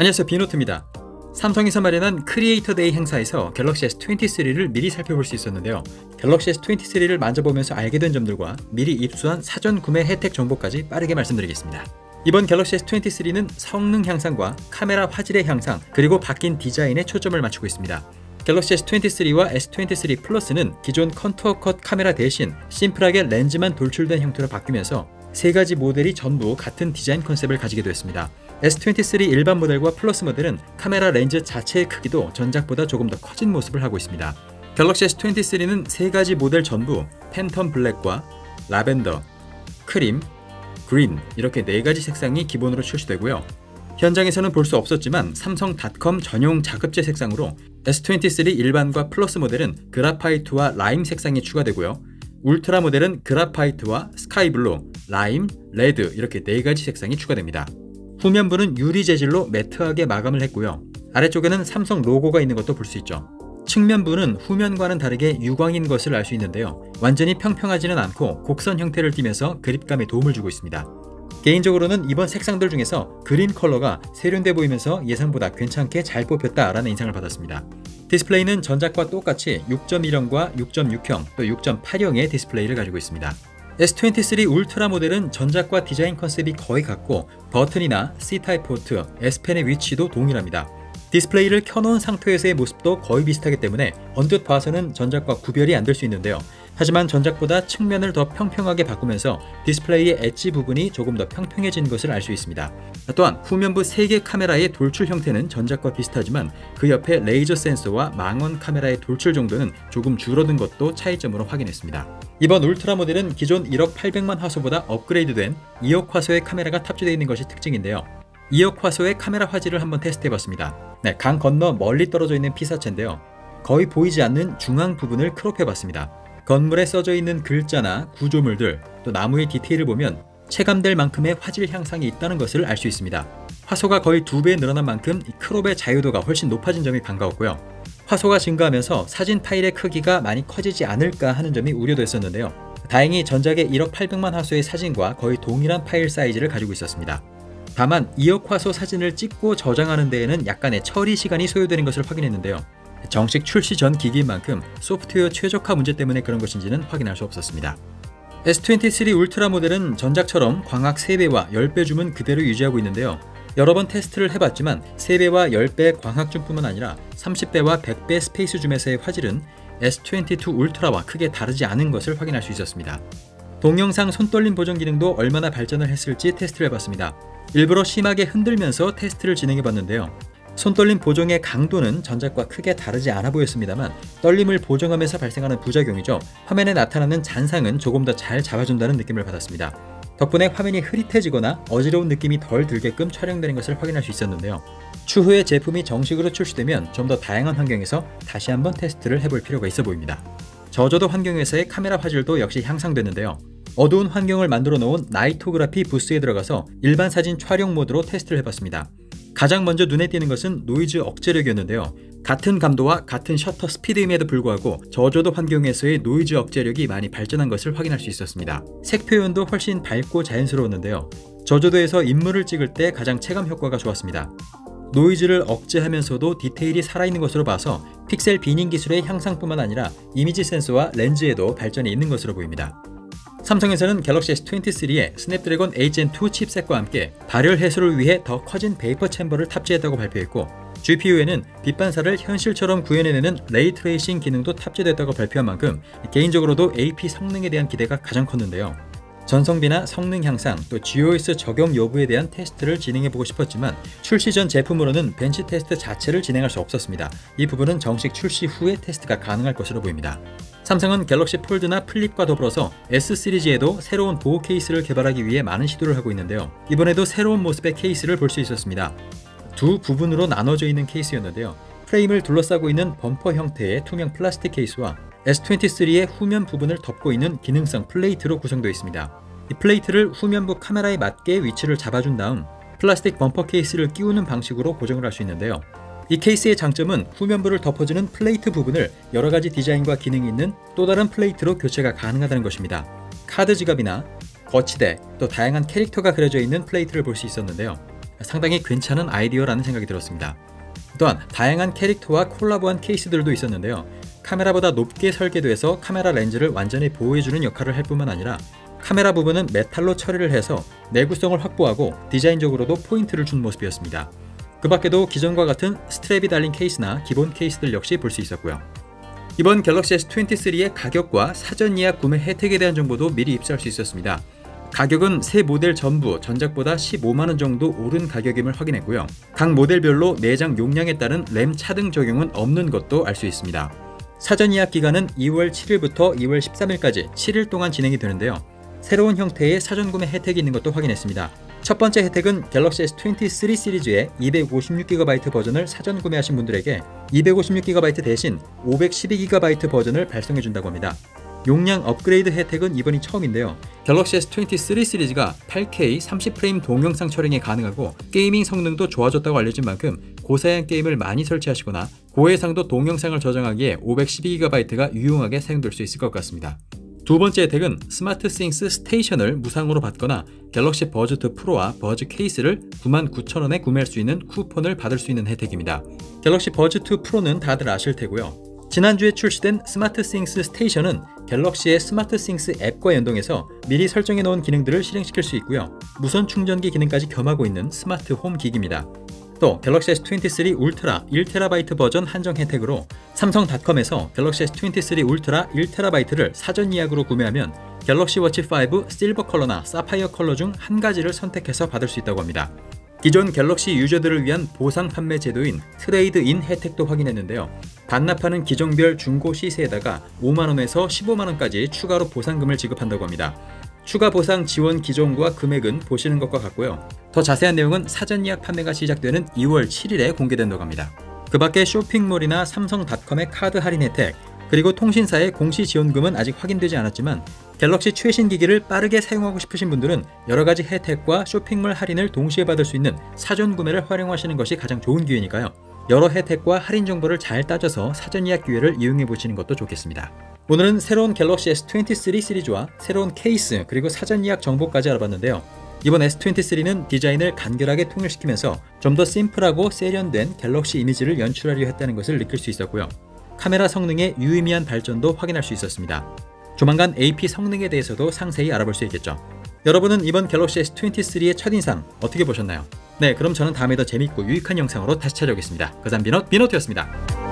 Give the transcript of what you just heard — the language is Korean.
안녕하세요, 비노트입니다. 삼성에서 마련한 크리에이터 데이 행사에서 갤럭시 S23를 미리 살펴볼 수 있었는데요. 갤럭시 S23를 만져보면서 알게 된 점들과 미리 입수한 사전 구매 혜택 정보까지 빠르게 말씀드리겠습니다. 이번 갤럭시 S23는 성능 향상과 카메라 화질의 향상, 그리고 바뀐 디자인에 초점을 맞추고 있습니다. 갤럭시 S23와 S23 플러스는 기존 컨투어 컷 카메라 대신 심플하게 렌즈만 돌출된 형태로 바뀌면서 세 가지 모델이 전부 같은 디자인 컨셉을 가지게 되었습니다. S23 일반 모델과 플러스 모델은 카메라 렌즈 자체의 크기도 전작보다 조금 더 커진 모습을 하고 있습니다. 갤럭시 S23는 세 가지 모델 전부 팬텀 블랙과 라벤더, 크림, 그린 이렇게 네 가지 색상이 기본으로 출시되고요. 현장에서는 볼 수 없었지만 삼성닷컴 전용 자급제 색상으로 S23 일반과 플러스 모델은 그라파이트와 라임 색상이 추가되고요. 울트라 모델은 그라파이트와 스카이블루, 라임, 레드 이렇게 네 가지 색상이 추가됩니다. 후면부는 유리 재질로 매트하게 마감을 했고요. 아래쪽에는 삼성 로고가 있는 것도 볼 수 있죠. 측면부는 후면과는 다르게 유광인 것을 알 수 있는데요. 완전히 평평하지는 않고 곡선 형태를 띠면서 그립감에 도움을 주고 있습니다. 개인적으로는 이번 색상들 중에서 그린 컬러가 세련돼 보이면서 예상보다 괜찮게 잘 뽑혔다라는 인상을 받았습니다. 디스플레이는 전작과 똑같이 6.1형과 6.6형 또 6.8형의 디스플레이를 가지고 있습니다. S23 울트라 모델은 전작과 디자인 컨셉이 거의 같고 버튼이나 C타입 포트, S펜의 위치도 동일합니다. 디스플레이를 켜놓은 상태에서의 모습도 거의 비슷하기 때문에 언뜻 봐서는 전작과 구별이 안 될 수 있는데요. 하지만 전작보다 측면을 더 평평하게 바꾸면서 디스플레이의 엣지 부분이 조금 더 평평해진 것을 알 수 있습니다. 또한 후면부 3개 카메라의 돌출 형태는 전작과 비슷하지만 그 옆에 레이저 센서와 망원 카메라의 돌출 정도는 조금 줄어든 것도 차이점으로 확인했습니다. 이번 울트라 모델은 기존 1억 800만 화소보다 업그레이드된 2억 화소의 카메라가 탑재되어 있는 것이 특징인데요. 2억 화소의 카메라 화질을 한번 테스트해봤습니다. 강 건너 멀리 떨어져 있는 피사체인데요. 거의 보이지 않는 중앙 부분을 크롭해봤습니다. 건물에 써져 있는 글자나 구조물들, 또 나무의 디테일을 보면 체감될 만큼의 화질 향상이 있다는 것을 알 수 있습니다. 화소가 거의 2배 늘어난 만큼 이 크롭의 자유도가 훨씬 높아진 점이 반가웠고요. 화소가 증가하면서 사진 파일의 크기가 많이 커지지 않을까 하는 점이 우려됐었는데요. 다행히 전작의 1억 800만 화소의 사진과 거의 동일한 파일 사이즈를 가지고 있었습니다. 다만 2억 화소 사진을 찍고 저장하는 데에는 약간의 처리 시간이 소요되는 것을 확인했는데요. 정식 출시 전 기기인 만큼 소프트웨어 최적화 문제 때문에 그런 것인지는 확인할 수 없었습니다. S23 울트라 모델은 전작처럼 광학 3배와 10배 줌은 그대로 유지하고 있는데요. 여러 번 테스트를 해봤지만 3배와 10배 광학 줌뿐만 아니라 30배와 100배 스페이스 줌에서의 화질은 S22 울트라와 크게 다르지 않은 것을 확인할 수 있었습니다. 동영상 손떨림 보정 기능도 얼마나 발전을 했을지 테스트를 해봤습니다. 일부러 심하게 흔들면서 테스트를 진행해봤는데요. 손떨림 보정의 강도는 전작과 크게 다르지 않아 보였습니다만 떨림을 보정하면서 발생하는 부작용이죠. 화면에 나타나는 잔상은 조금 더 잘 잡아준다는 느낌을 받았습니다. 덕분에 화면이 흐릿해지거나 어지러운 느낌이 덜 들게끔 촬영되는 것을 확인할 수 있었는데요. 추후에 제품이 정식으로 출시되면 좀 더 다양한 환경에서 다시 한번 테스트를 해볼 필요가 있어 보입니다. 저조도 환경에서의 카메라 화질도 역시 향상됐는데요. 어두운 환경을 만들어 놓은 나이토그라피 부스에 들어가서 일반 사진 촬영 모드로 테스트를 해봤습니다. 가장 먼저 눈에 띄는 것은 노이즈 억제력이었는데요. 같은 감도와 같은 셔터 스피드임에도 불구하고 저조도 환경에서의 노이즈 억제력이 많이 발전한 것을 확인할 수 있었습니다. 색 표현도 훨씬 밝고 자연스러웠는데요. 저조도에서 인물을 찍을 때 가장 체감 효과가 좋았습니다. 노이즈를 억제하면서도 디테일이 살아있는 것으로 봐서 픽셀 비닝 기술의 향상뿐만 아니라 이미지 센서와 렌즈에도 발전이 있는 것으로 보입니다. 삼성에서는 갤럭시 S23에 스냅드래곤 8gen2 칩셋과 함께 발열 해소를 위해 더 커진 베이퍼 챔버를 탑재했다고 발표했고, GPU에는 빛반사를 현실처럼 구현해내는 레이트레이싱 기능도 탑재됐다고 발표한 만큼 개인적으로도 AP 성능에 대한 기대가 가장 컸는데요. 전성비나 성능 향상, 또 GOS 적용 여부에 대한 테스트를 진행해보고 싶었지만 출시 전 제품으로는 벤치 테스트 자체를 진행할 수 없었습니다. 이 부분은 정식 출시 후에 테스트가 가능할 것으로 보입니다. 삼성은 갤럭시 폴드나 플립과 더불어서 S 시리즈에도 새로운 보호 케이스를 개발하기 위해 많은 시도를 하고 있는데요. 이번에도 새로운 모습의 케이스를 볼 수 있었습니다. 두 부분으로 나눠져 있는 케이스였는데요. 프레임을 둘러싸고 있는 범퍼 형태의 투명 플라스틱 케이스와 S23의 후면 부분을 덮고 있는 기능성 플레이트로 구성되어 있습니다. 이 플레이트를 후면부 카메라에 맞게 위치를 잡아준 다음 플라스틱 범퍼 케이스를 끼우는 방식으로 고정을 할 수 있는데요. 이 케이스의 장점은 후면부를 덮어주는 플레이트 부분을 여러가지 디자인과 기능이 있는 또 다른 플레이트로 교체가 가능하다는 것입니다. 카드 지갑이나 거치대, 또 다양한 캐릭터가 그려져 있는 플레이트를 볼 수 있었는데요. 상당히 괜찮은 아이디어라는 생각이 들었습니다. 또한 다양한 캐릭터와 콜라보한 케이스들도 있었는데요. 카메라보다 높게 설계돼서 카메라 렌즈를 완전히 보호해주는 역할을 할 뿐만 아니라 카메라 부분은 메탈로 처리를 해서 내구성을 확보하고 디자인적으로도 포인트를 준 모습이었습니다. 그 밖에도 기존과 같은 스트랩이 달린 케이스나 기본 케이스들 역시 볼 수 있었고요. 이번 갤럭시 S23의 가격과 사전 예약 구매 혜택에 대한 정보도 미리 입수할 수 있었습니다. 가격은 세 모델 전부 전작보다 15만원 정도 오른 가격임을 확인했고요. 각 모델별로 내장 용량에 따른 램 차등 적용은 없는 것도 알 수 있습니다. 사전 예약 기간은 2월 7일부터 2월 13일까지 7일 동안 진행이 되는데요. 새로운 형태의 사전 구매 혜택이 있는 것도 확인했습니다. 첫 번째 혜택은 갤럭시 S23 시리즈의 256GB 버전을 사전 구매하신 분들에게 256GB 대신 512GB 버전을 발송해준다고 합니다. 용량 업그레이드 혜택은 이번이 처음인데요. 갤럭시 S23 시리즈가 8K 30프레임 동영상 촬영이 가능하고 게이밍 성능도 좋아졌다고 알려진 만큼 고사양 게임을 많이 설치하시거나 고해상도 동영상을 저장하기에 512GB가 유용하게 사용될 수 있을 것 같습니다. 두 번째 혜택은 스마트 싱스 스테이션을 무상으로 받거나 갤럭시 버즈 2 프로와 버즈 케이스를 99,000원에 구매할 수 있는 쿠폰을 받을 수 있는 혜택입니다. 갤럭시 버즈 2 프로는 다들 아실 테고요. 지난주에 출시된 스마트 싱스 스테이션은 갤럭시의 스마트 싱스 앱과 연동해서 미리 설정해 놓은 기능들을 실행시킬 수 있고요. 무선 충전기 기능까지 겸하고 있는 스마트 홈 기기입니다. 또 갤럭시 S23 울트라 1TB 버전 한정 혜택으로 삼성닷컴에서 갤럭시 S23 울트라 1TB를 사전 예약으로 구매하면 갤럭시 워치 5 실버 컬러나 사파이어 컬러 중 한 가지를 선택해서 받을 수 있다고 합니다. 기존 갤럭시 유저들을 위한 보상 판매 제도인 트레이드인 혜택도 확인했는데요. 반납하는 기종별 중고 시세에다가 5만원에서 15만원까지 추가로 보상금을 지급한다고 합니다. 추가 보상 지원 기종과 금액은 보시는 것과 같고요. 더 자세한 내용은 사전 예약 판매가 시작되는 2월 7일에 공개된다고 합니다. 그 밖에 쇼핑몰이나 삼성닷컴의 카드 할인 혜택, 그리고 통신사의 공시 지원금은 아직 확인되지 않았지만 갤럭시 최신 기기를 빠르게 사용하고 싶으신 분들은 여러가지 혜택과 쇼핑몰 할인을 동시에 받을 수 있는 사전 구매를 활용하시는 것이 가장 좋은 기회니까요. 여러 혜택과 할인 정보를 잘 따져서 사전 예약 기회를 이용해 보시는 것도 좋겠습니다. 오늘은 새로운 갤럭시 S23 시리즈와 새로운 케이스 그리고 사전 예약 정보까지 알아봤는데요. 이번 S23는 디자인을 간결하게 통일시키면서 좀 더 심플하고 세련된 갤럭시 이미지를 연출하려 했다는 것을 느낄 수 있었고요. 카메라 성능의 유의미한 발전도 확인할 수 있었습니다. 조만간 AP 성능에 대해서도 상세히 알아볼 수 있겠죠. 여러분은 이번 갤럭시 S23의 첫인상 어떻게 보셨나요? 네, 그럼 저는 다음에 더 재밌고 유익한 영상으로 다시 찾아오겠습니다. 그산 비너트였습니다.